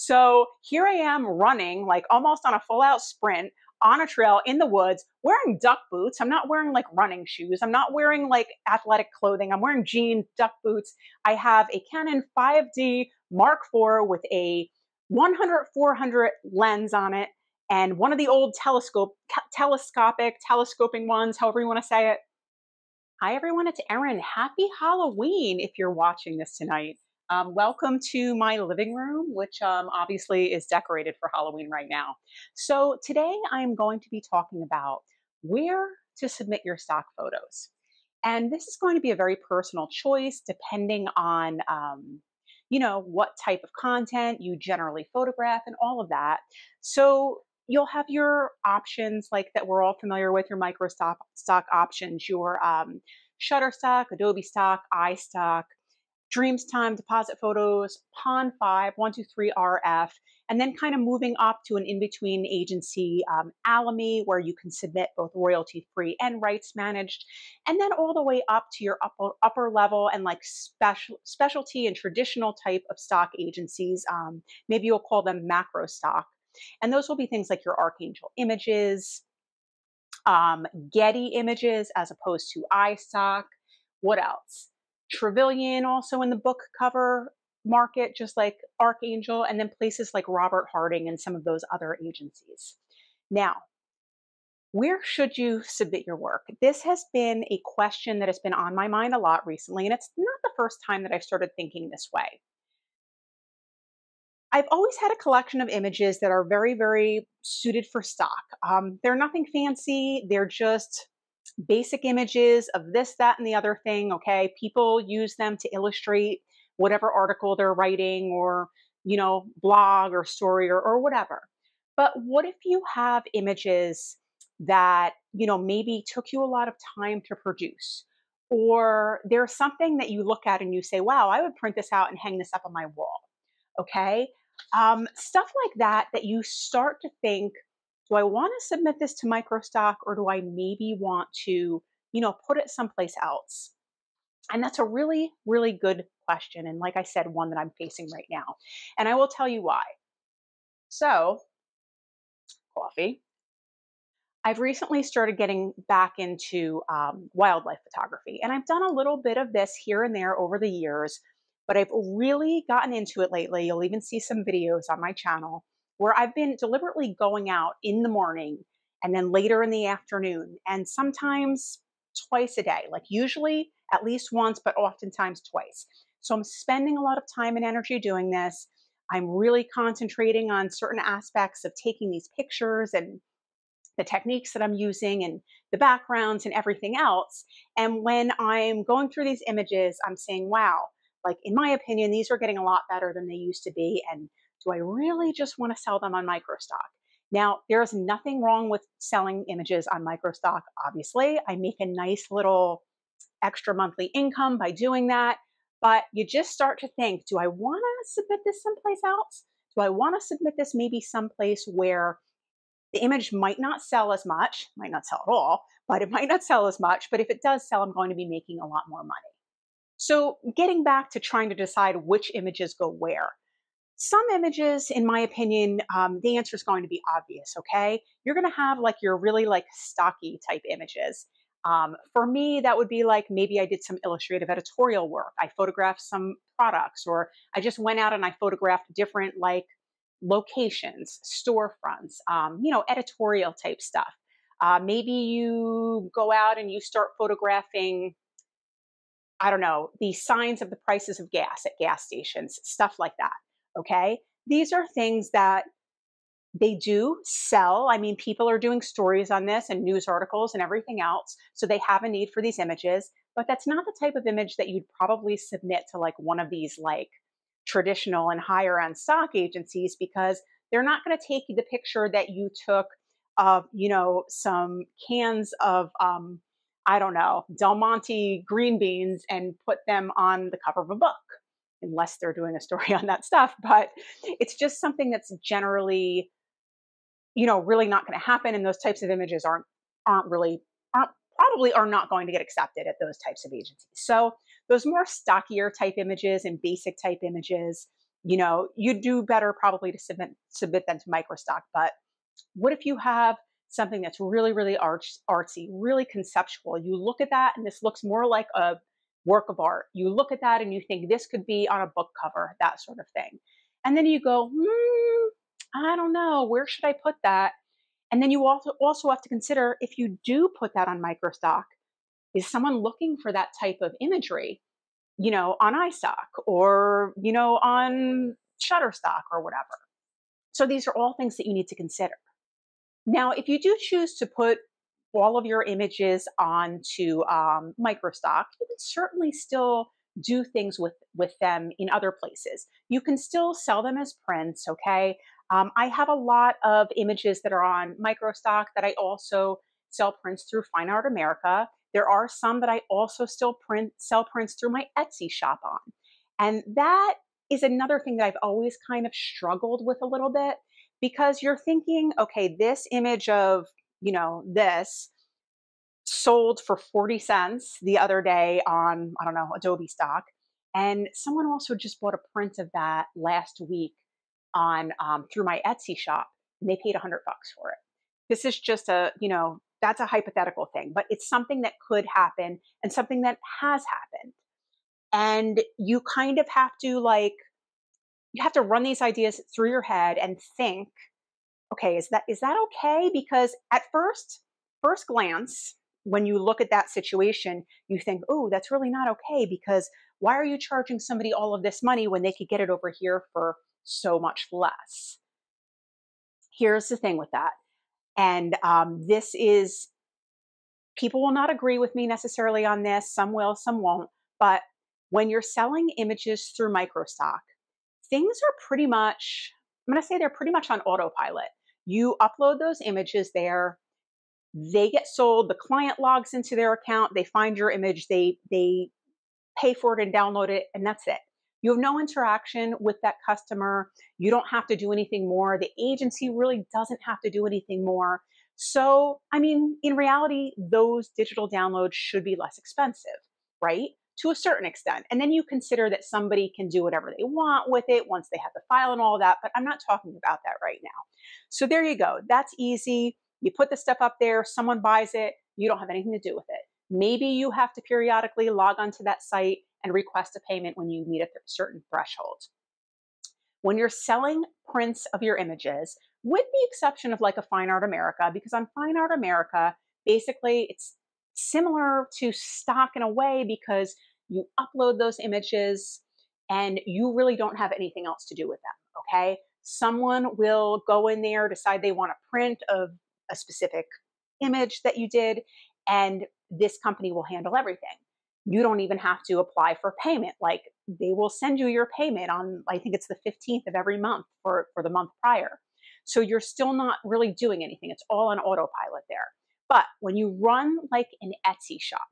So here I am running like almost on a full out sprint on a trail in the woods wearing duck boots. I'm not wearing like running shoes. I'm not wearing like athletic clothing. I'm wearing jeans, duck boots. I have a Canon 5D Mark IV with a 100-400 lens on it and one of the old telescoping ones, however you want to say it. Hi everyone, it's Erin. Happy Halloween if you're watching this tonight. Welcome to my living room, which obviously is decorated for Halloween right now. So today I'm going to be talking about where to submit your stock photos. And this is going to be a very personal choice depending on what type of content you generally photograph and all of that. So you'll have your options like that we're all familiar with, your microstock options, your Shutterstock, Adobe Stock, iStock, Dreamstime, Deposit Photos, Pond 5, 123RF, and then kind of moving up to an in-between agency, Alamy, where you can submit both royalty-free and rights managed, and then all the way up to your upper level and like specialty and traditional type of stock agencies. Maybe you'll call them macro stock. And those will be things like your Archangel Images, Getty Images as opposed to iStock. What else? Trevelyan also in the book cover market, just like Archangel, and then places like Robert Harding and some of those other agencies. Now, where should you submit your work? This has been a question that has been on my mind a lot recently, and it's not the first time that I've started thinking this way. I've always had a collection of images that are very, very suited for stock. They're nothing fancy. They're just basic images of this, that, and the other thing, okay? People use them to illustrate whatever article they're writing or, blog or story or whatever. But what if you have images that, maybe took you a lot of time to produce? Or there's something that you look at and you say, wow, I would print this out and hang this up on my wall, okay? Stuff like that you start to think, do I want to submit this to microstock or do I maybe want to, put it someplace else? And that's a really, really good question. And like I said, one that I'm facing right now. And I will tell you why. So, coffee. I've recently started getting back into wildlife photography. And I've done a little bit of this here and there over the years, but I've really gotten into it lately. You'll even see some videos on my channel where I've been deliberately going out in the morning and then later in the afternoon, and sometimes twice a day, like usually at least once, but oftentimes twice. So I'm spending a lot of time and energy doing this. I'm really concentrating on certain aspects of taking these pictures and the techniques that I'm using and the backgrounds and everything else. And when I'm going through these images, I'm saying, wow, like in my opinion, these are getting a lot better than they used to be. And do I really just want to sell them on microstock? Now, there's nothing wrong with selling images on microstock, obviously. I make a nice little extra monthly income by doing that. But you just start to think, do I want to submit this someplace else? Do I want to submit this maybe someplace where the image might not sell as much, might not sell at all, but it might not sell as much. But if it does sell, I'm going to be making a lot more money. So getting back to trying to decide which images go where. Some images, in my opinion, the answer is going to be obvious, okay? You're going to have like your really like stocky type images. For me, that would be like maybe I did some illustrative editorial work. I photographed some products, or I just went out and I photographed different like locations, storefronts, editorial type stuff. Maybe you go out and you start photographing, I don't know, the signs of the prices of gas at gas stations, stuff like that. Okay. These are things that they do sell. I mean, people are doing stories on this and news articles and everything else. So they have a need for these images, but that's not the type of image that you'd probably submit to like one of these like traditional and higher end stock agencies, because they're not going to take the picture that you took of, some cans of, I don't know, Del Monte green beans and put them on the cover of a book, unless they're doing a story on that stuff. But it's just something that's generally, really not going to happen. And those types of images aren't probably are not going to get accepted at those types of agencies. So those more stockier type images and basic type images, you do better probably to submit them to microstock. But what if you have something that's really, really artsy, really conceptual? You look at that and this looks more like a work of art. You look at that and you think this could be on a book cover, that sort of thing. And then you go, I don't know, where should I put that? And then you also have to consider, if you do put that on microstock, is someone looking for that type of imagery, on iStock or, on Shutterstock or whatever. So these are all things that you need to consider. Now, if you do choose to put all of your images onto microstock, you can certainly still do things with them in other places. You can still sell them as prints, okay? I have a lot of images that are on microstock that I also sell prints through Fine Art America. There are some that I also still sell prints through my Etsy shop on. And that is another thing that I've always kind of struggled with a little bit, because you're thinking, okay, this image of, this sold for 40 cents the other day on, I don't know, Adobe stock. And someone also just bought a print of that last week on through my Etsy shop, and they paid $100 for it. This is just that's a hypothetical thing, but it's something that could happen and something that has happened. And you kind of have to run these ideas through your head and think, okay, is that okay? Because at first glance, when you look at that situation, you think, oh, that's really not okay, because why are you charging somebody all of this money when they could get it over here for so much less? Here's the thing with that. And people will not agree with me necessarily on this. Some will, some won't. But when you're selling images through microstock, things are pretty much, I'm going to say they're pretty much on autopilot. You upload those images there, they get sold, the client logs into their account, they find your image, they pay for it and download it, and that's it. You have no interaction with that customer. You don't have to do anything more. The agency really doesn't have to do anything more. So, in reality, those digital downloads should be less expensive, right? To a certain extent. And then you consider that somebody can do whatever they want with it once they have the file and all that, but I'm not talking about that right now. So there you go. That's easy. You put the stuff up there, someone buys it, you don't have anything to do with it. Maybe you have to periodically log onto that site and request a payment when you meet a certain threshold. When you're selling prints of your images, with the exception of like a Fine Art America, because on Fine Art America, basically it's similar to stock in a way, because you upload those images and you really don't have anything else to do with them, okay? Someone will go in there, decide they want a print of a specific image that you did, and this company will handle everything. You don't even have to apply for payment. Like, they will send you your payment on, I think it's the 15th of every month for the month prior. So you're still not really doing anything. It's all on autopilot there. But when you run like an Etsy shop,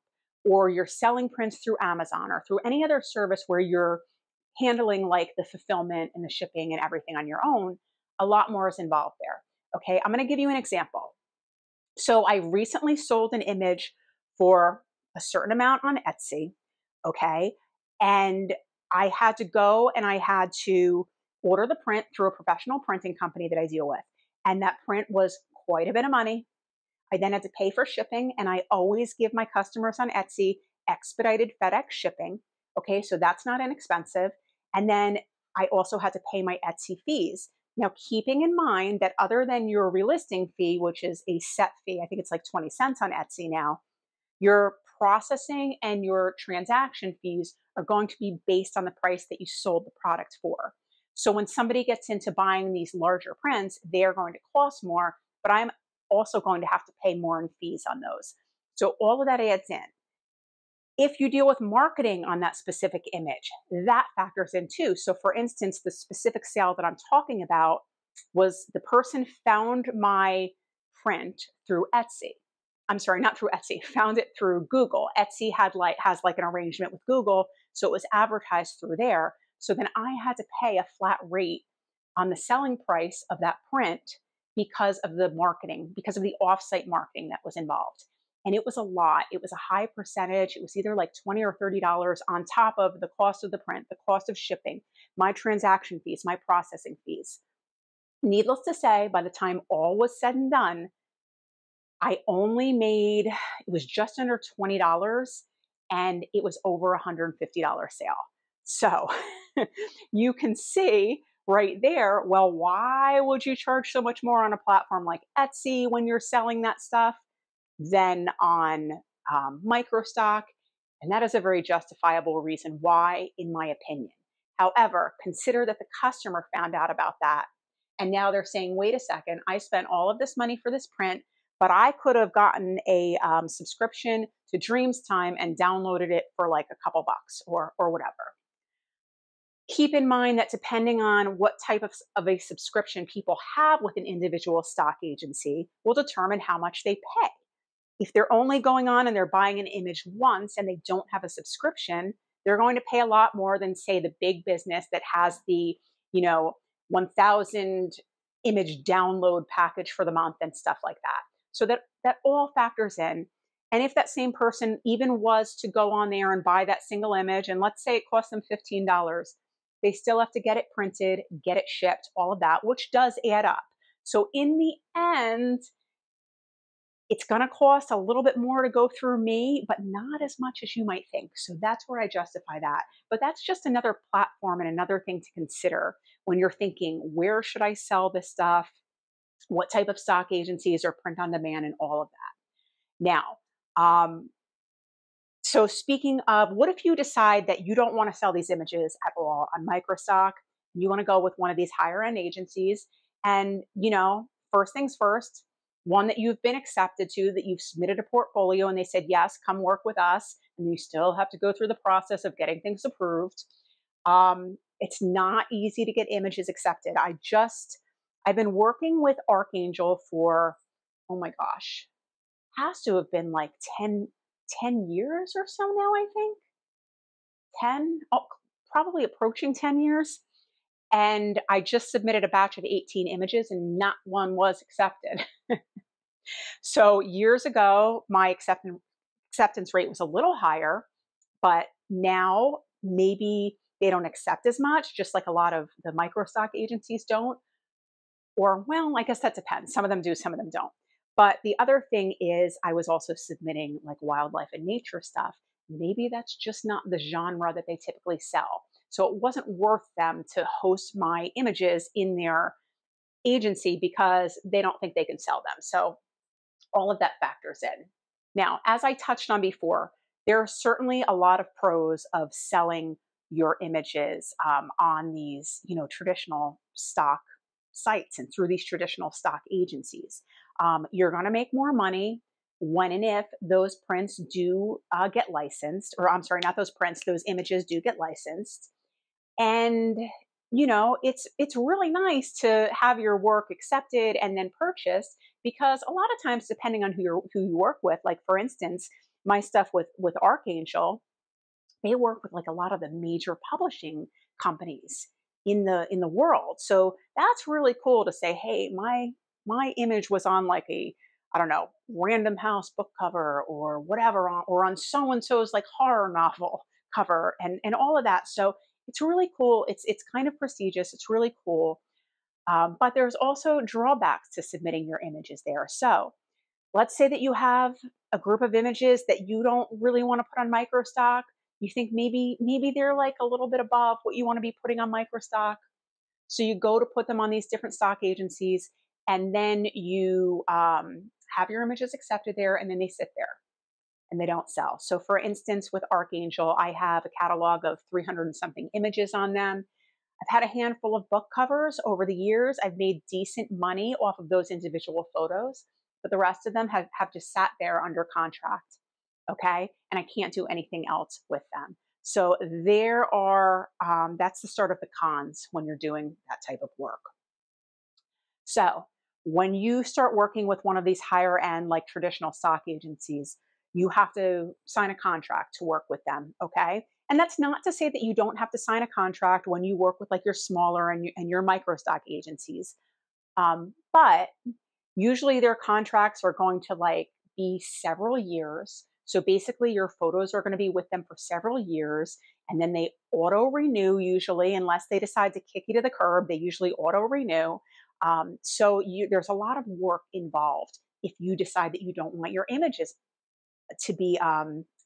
or you're selling prints through Amazon or through any other service where you're handling like the fulfillment and the shipping and everything on your own, a lot more is involved there. Okay, I'm going to give you an example. So I recently sold an image for a certain amount on Etsy, okay? And I had to go and I had to order the print through a professional printing company that I deal with. And that print was quite a bit of money. I then had to pay for shipping, and I always give my customers on Etsy expedited FedEx shipping. Okay, so that's not inexpensive. And then I also had to pay my Etsy fees. Now, keeping in mind that other than your relisting fee, which is a set fee, I think it's like 20 cents on Etsy now, your processing and your transaction fees are going to be based on the price that you sold the product for. So when somebody gets into buying these larger prints, they're going to cost more, but I'm also going to have to pay more in fees on those. So all of that adds in. If you deal with marketing on that specific image, that factors in too. So for instance, the specific sale that I'm talking about was the person found my print through Etsy. I'm sorry, not through Etsy, found it through Google. Etsy has like an arrangement with Google, so it was advertised through there. So then I had to pay a flat rate on the selling price of that print because of the marketing, because of the offsite marketing that was involved. And it was a lot. It was a high percentage. It was either like $20 or $30 on top of the cost of the print, the cost of shipping, my transaction fees, my processing fees. Needless to say, by the time all was said and done, I only made, it was just under $20 and it was over $150 sale. So you can see right there, well, why would you charge so much more on a platform like Etsy when you're selling that stuff than on microstock? And that is a very justifiable reason why, in my opinion. However, consider that the customer found out about that. And now they're saying, wait a second, I spent all of this money for this print, but I could have gotten a subscription to Dreams Time and downloaded it for like a couple bucks or whatever. Keep in mind that depending on what type of a subscription people have with an individual stock agency will determine how much they pay. If they're only going on and they're buying an image once and they don't have a subscription, they're going to pay a lot more than, say, the big business that has the, 1,000 image download package for the month and stuff like that. So that all factors in. And if that same person even was to go on there and buy that single image, and let's say it costs them $15, they still have to get it printed, get it shipped, all of that, which does add up. So in the end, it's going to cost a little bit more to go through me, but not as much as you might think. So that's where I justify that. But that's just another platform and another thing to consider when you're thinking, where should I sell this stuff? What type of stock agencies or print on demand and all of that. Now, so speaking of, what if you decide that you don't want to sell these images at all on microstock? You want to go with one of these higher end agencies and, first things first, one that you've been accepted to, that you've submitted a portfolio and they said, yes, come work with us. And you still have to go through the process of getting things approved. It's not easy to get images accepted. I've been working with Archangel for, oh my gosh, has to have been like 10 years or so now, I think. 10, probably approaching 10 years. And I just submitted a batch of 18 images and not one was accepted. So years ago, my acceptance rate was a little higher, but now maybe they don't accept as much, just like a lot of the microstock agencies don't. Or, well, I guess that depends. Some of them do, some of them don't. But the other thing is, I was also submitting like wildlife and nature stuff. Maybe that's just not the genre that they typically sell. So it wasn't worth them to host my images in their agency because they don't think they can sell them. So all of that factors in. Now, as I touched on before, there are certainly a lot of pros of selling your images on these, traditional stock sites and through these traditional stock agencies. You're going to make more money when and if those prints do get licensed, or I'm sorry, not those prints, those images do get licensed. And it's really nice to have your work accepted and then purchased, because a lot of times, depending on who you work with, like for instance, my stuff with Archangel, they work with like a lot of the major publishing companies in the world. So that's really cool to say, hey, my image was on like a, I don't know, Random House book cover or whatever, or on so and so's like horror novel cover and all of that. So it's really cool. It's kind of prestigious. It's really cool. But there's also drawbacks to submitting your images there. So let's say that you have a group of images that you don't really want to put on microstock. You think maybe they're like a little bit above what you want to be putting on microstock. So you go to put them on these different stock agencies, and then you have your images accepted there, and then they sit there and they don't sell. So for instance, with Archangel, I have a catalog of 300 and something images on them. I've had a handful of book covers over the years. I've made decent money off of those individual photos, but the rest of them have just sat there under contract. Okay. And I can't do anything else with them. So there are, that's the start of the cons when you're doing that type of work. So when you start working with one of these higher end, like traditional stock agencies, you have to sign a contract to work with them. Okay. And that's not to say that you don't have to sign a contract when you work with like your smaller and your micro stock agencies. But usually their contracts are going to like be several years. So basically, your photos are going to be with them for several years, and then they auto renew usually, unless they decide to kick you to the curb. They usually auto renew. There's a lot of work involved if you decide that you don't want your images to be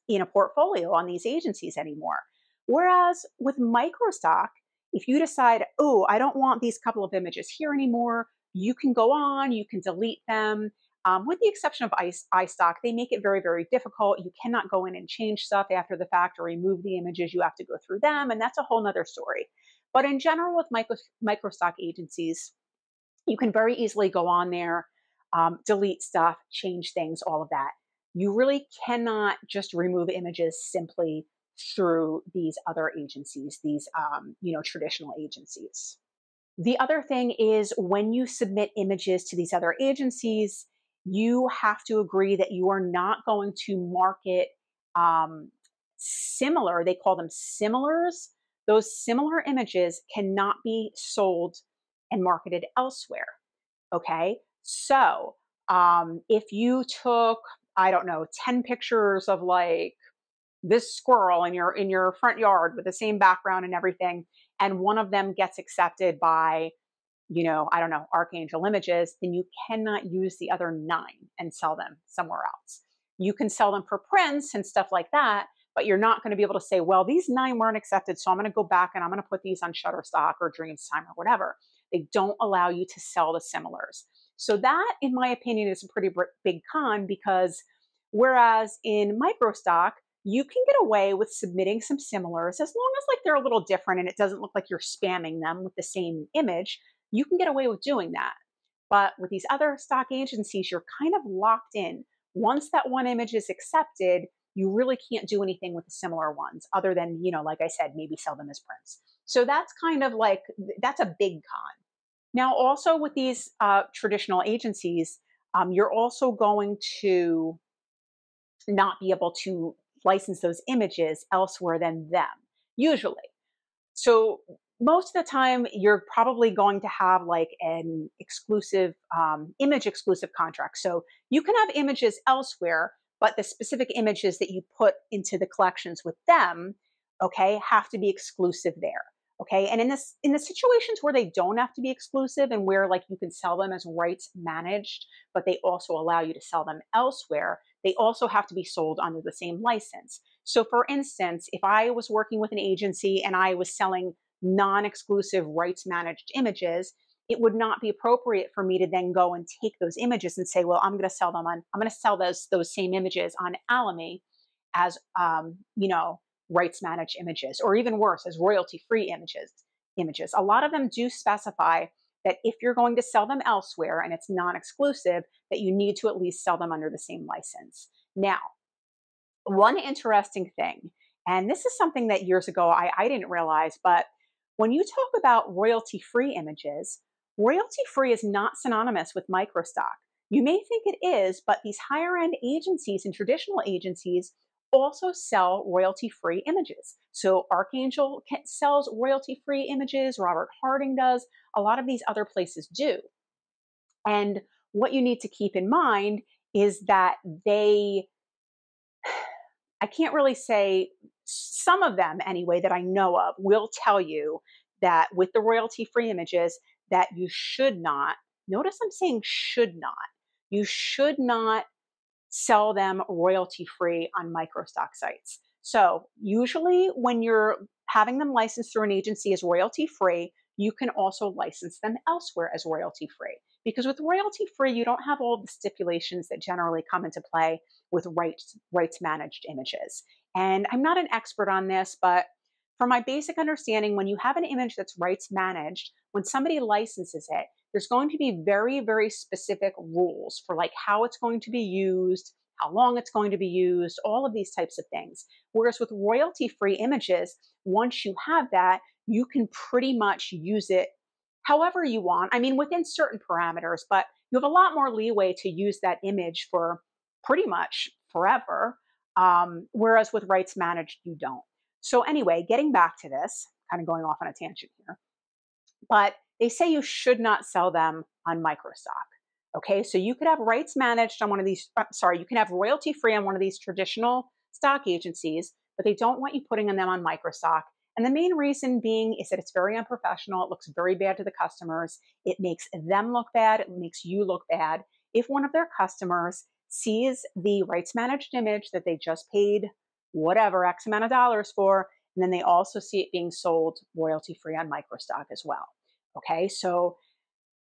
in a portfolio on these agencies anymore. Whereas with microstock, if you decide, oh, I don't want these couple of images here anymore, you can go on, you can delete them. With the exception of iStock, they make it very, very difficult. You cannot go in and change stuff after the fact or remove the images. You have to go through them, and that's a whole nother story. But in general, with microstock agencies, you can very easily go on there, delete stuff, change things, all of that. You really cannot just remove images simply through these other agencies, these traditional agencies. The other thing is when you submit images to these other agencies, you have to agree that you are not going to market similar, they call them similars. Those similar images cannot be sold and marketed elsewhere. Okay. So if you took, I don't know, 10 pictures of like this squirrel in your front yard with the same background and everything, and one of them gets accepted by, I don't know, Archangel Images, then you cannot use the other 9 and sell them somewhere else. You can sell them for prints and stuff like that, but you're not going to be able to say, well, these 9 weren't accepted, so I'm going to go back and I'm going to put these on Shutterstock or Dreamtime or whatever. They don't allow you to sell the similars. So that, in my opinion, is a pretty big con, because whereas in microstock, you can get away with submitting some similars as long as like they're a little different and it doesn't look like you're spamming them with the same image. You can get away with doing that. But with these other stock agencies, you're kind of locked in. Once that one image is accepted, you really can't do anything with the similar ones other than, like I said, maybe sell them as prints. So that's kind of like, that's a big con. Now, also with these traditional agencies, you're also going to not be able to license those images elsewhere than them, usually. So most of the time, you're probably going to have like an exclusive, image exclusive contract. So you can have images elsewhere, but the specific images that you put into the collections with them, okay, have to be exclusive there. Okay. And in the situations where they don't have to be exclusive and where like you can sell them as rights managed, but they also allow you to sell them elsewhere, they also have to be sold under the same license. So for instance, if I was working with an agency and I was selling non-exclusive rights managed images, it would not be appropriate for me to then go and take those images and say, well, I'm going to sell those same images on Alamy as, rights managed images, or even worse, as royalty-free images. A lot of them do specify that if you're going to sell them elsewhere and it's non-exclusive, that you need to at least sell them under the same license. Now, one interesting thing, and this is something that years ago I didn't realize, but when you talk about royalty-free images, royalty-free is not synonymous with microstock. You may think it is, but these higher-end agencies and traditional agencies also sell royalty-free images. So Archangel sells royalty-free images, Robert Harding does, a lot of these other places do. And what you need to keep in mind is that I can't really say, some of them anyway that I know of will tell you that with the royalty-free images that you should not, notice I'm saying should not, you should not sell them royalty-free on microstock sites. So usually when you're having them licensed through an agency as royalty-free, you can also license them elsewhere as royalty-free. Because with royalty-free, you don't have all the stipulations that generally come into play with rights managed images. And I'm not an expert on this, but from my basic understanding, when you have an image that's rights managed, when somebody licenses it, there's going to be very, very specific rules for like how it's going to be used, how long it's going to be used, all of these types of things. Whereas with royalty-free images, once you have that, you can pretty much use it however you want. I mean, within certain parameters, but you have a lot more leeway to use that image for pretty much forever. Whereas with rights managed, you don't. So anyway, getting back to this, kind of going off on a tangent here, but they say you should not sell them on microstock. Okay, so you could have rights managed on one of these, sorry, you can have royalty free on one of these traditional stock agencies, but they don't want you putting them on microstock. And the main reason being is that it's very unprofessional. It looks very bad to the customers. It makes them look bad. It makes you look bad. If one of their customers sees the rights managed image that they just paid whatever X amount of dollars for, and then they also see it being sold royalty free on microstock as well. Okay, so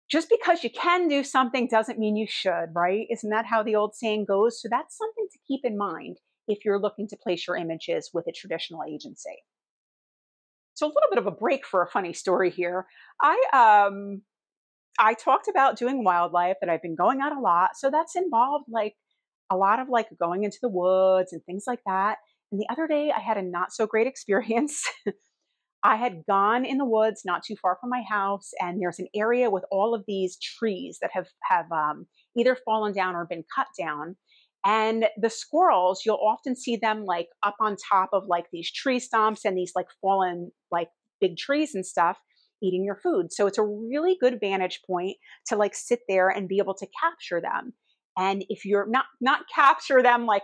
just because you can do something doesn't mean you should, right? Isn't that how the old saying goes? So that's something to keep in mind if you're looking to place your images with a traditional agency. So a little bit of a break for a funny story here. I talked about doing wildlife, that I've been going out a lot. So that's involved like a lot of like going into the woods and things like that. And the other day I had a not so great experience. I had gone in the woods not too far from my house, and there's an area with all of these trees that have either fallen down or been cut down. And the squirrels, you'll often see them like up on top of like these tree stumps and these like fallen like big trees and stuff, eating your food. So it's a really good vantage point to like sit there and be able to capture them. And if you're not capture them like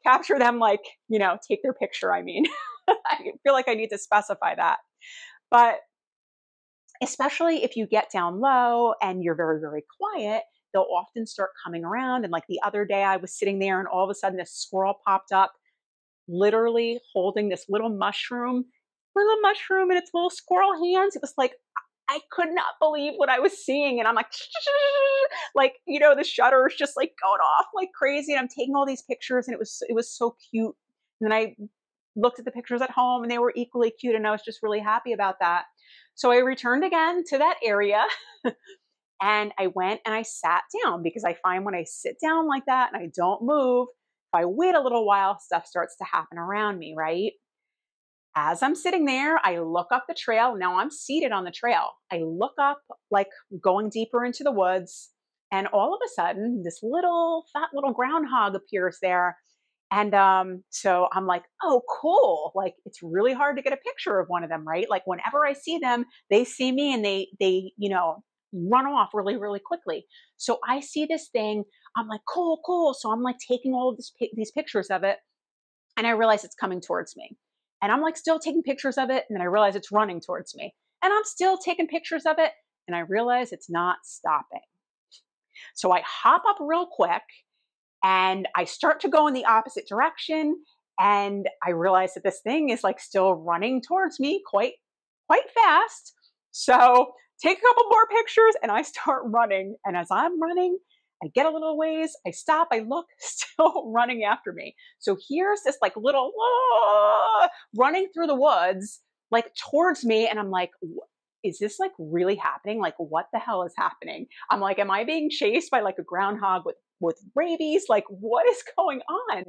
capture them like, take their picture, I mean. I feel like I need to specify that. But especially if you get down low and you're very, very quiet, they'll often start coming around. And like the other day, I was sitting there and all of a sudden this squirrel popped up, literally holding this little mushroom in its little squirrel hands. It was like, I could not believe what I was seeing. And I'm like, the shutter is just like going off like crazy. And I'm taking all these pictures, and it was so cute. And then I looked at the pictures at home, and they were equally cute. And I was just really happy about that. So I returned again to that area and I went and I sat down, because I find when I sit down like that and I don't move, if I wait a little while, stuff starts to happen around me, right? As I'm sitting there, I look up the trail. Now I'm seated on the trail. I look up, like going deeper into the woods, and all of a sudden, this fat little groundhog appears there. And so I'm like, oh, cool. Like, it's really hard to get a picture of one of them, right? Like, whenever I see them, they see me and they run off really, really quickly. So I see this thing. I'm like, cool, cool. So I'm like taking all of these pictures of it, and I realize it's coming towards me. And I'm like still taking pictures of it, and then I realize it's running towards me. And I'm still taking pictures of it, and I realize it's not stopping. So I hop up real quick, and I start to go in the opposite direction, and I realize that this thing is like still running towards me quite fast. So take a couple more pictures, and I start running. And as I'm running, I get a little ways, I stop, I look, still running after me. So here's this like little running through the woods, like towards me. And I'm like, is this like really happening? Like, what the hell is happening? I'm like, am I being chased by like a groundhog with rabies? Like, what is going on?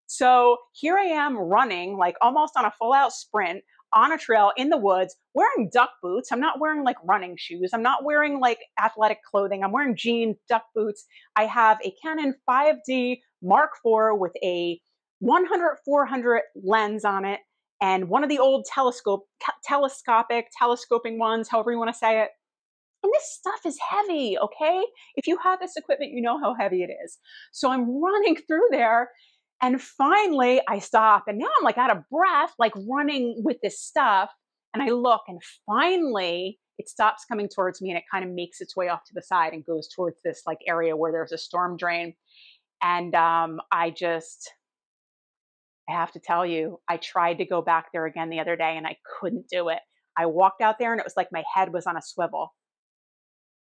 So here I am running, like almost on a full out sprint on a trail in the woods, wearing duck boots. I'm not wearing like running shoes. I'm not wearing like athletic clothing. I'm wearing jeans, duck boots. I have a Canon 5D Mark IV with a 100-400 lens on it, and one of the old telescoping ones, however you want to say it. And this stuff is heavy, okay? If you have this equipment, you know how heavy it is. So I'm running through there, and finally I stop, and now I'm like out of breath, like running with this stuff. And I look, and finally it stops coming towards me, and it kind of makes its way off to the side and goes towards this like area where there's a storm drain. And I have to tell you, I tried to go back there again the other day, and I couldn't do it. I walked out there, and it was like my head was on a swivel.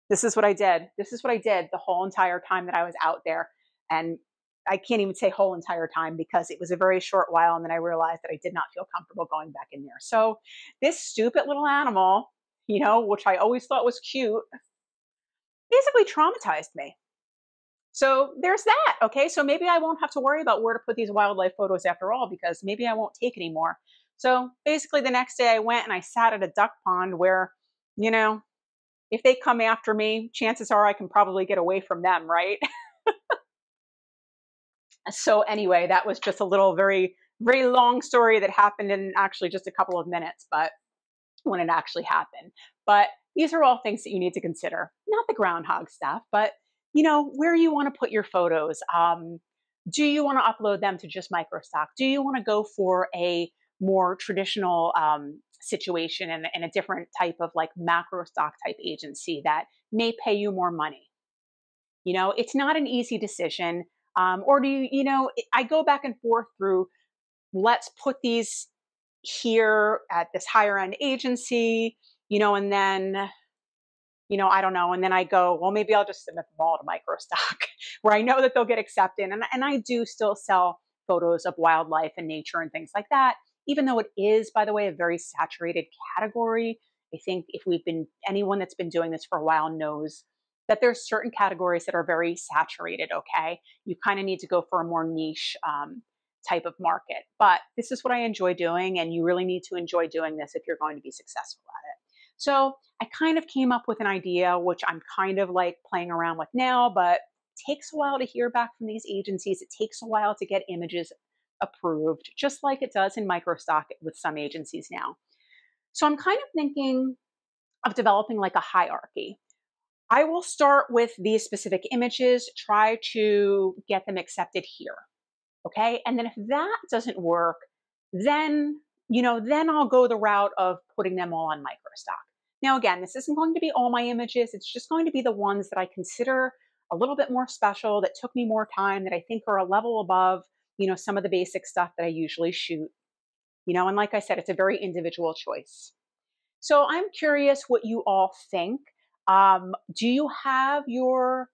This is what I did. This is what I did the whole entire time that I was out there. And I can't even say whole entire time, because it was a very short while. And then I realized that I did not feel comfortable going back in there. So this stupid little animal, which I always thought was cute, basically traumatized me. So there's that. Okay. So maybe I won't have to worry about where to put these wildlife photos after all, because maybe I won't take anymore. So basically the next day I went and I sat at a duck pond where, if they come after me, chances are I can probably get away from them, right? So anyway, that was just a little very, very long story that happened in actually just a couple of minutes, but when it actually happened. But these are all things that you need to consider. Not the groundhog stuff, but where you want to put your photos. Do you want to upload them to just microstock? Do you want to go for a more traditional situation and a different type of like macro stock type agency that may pay you more money? It's not an easy decision. Or do I go back and forth through, let's put these here at this higher end agency, and then, I don't know. And then I go, well, maybe I'll just submit them all to microstock where I know that they'll get accepted. And I do still sell photos of wildlife and nature and things like that, even though it is, by the way, a very saturated category. I think if anyone that's been doing this for a while knows that there's certain categories that are very saturated, okay? You kind of need to go for a more niche type of market. But this is what I enjoy doing, and you really need to enjoy doing this if you're going to be successful at it. So I kind of came up with an idea, which I'm kind of like playing around with now, but it takes a while to hear back from these agencies. It takes a while to get images approved, just like it does in microstock with some agencies now. So I'm kind of thinking of developing like a hierarchy. I will start with these specific images, try to get them accepted here. Okay. And then if that doesn't work, then, then I'll go the route of putting them all on microstock. Now, again, this isn't going to be all my images. It's just going to be the ones that I consider a little bit more special, that took me more time, that I think are a level above, some of the basic stuff that I usually shoot. And like I said, it's a very individual choice. So I'm curious what you all think. Do you have your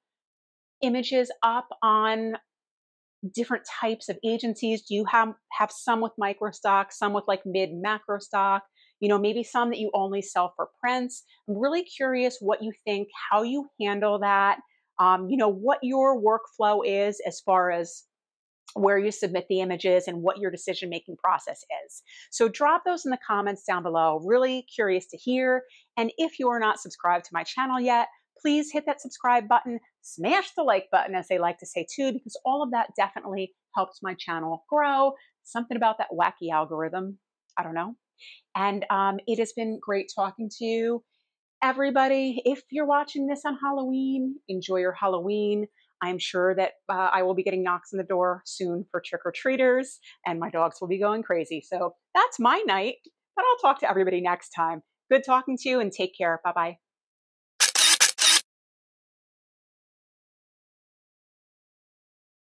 images up on different types of agencies? Do you have some with microstock, some with like mid macro stock, maybe some that you only sell for prints? I'm really curious what you think, how you handle that, what your workflow is as far as where you submit the images and what your decision making process is. So drop those in the comments down below. Really curious to hear. And if you are not subscribed to my channel yet, please hit that subscribe button, smash the like button, as they like to say too, because all of that definitely helps my channel grow. Something about that wacky algorithm, I don't know. And it has been great talking to you. Everybody, if you're watching this on Halloween, enjoy your Halloween. I'm sure that I will be getting knocks on the door soon for trick-or-treaters, and my dogs will be going crazy. So that's my night, but I'll talk to everybody next time. Good talking to you, and take care. Bye-bye.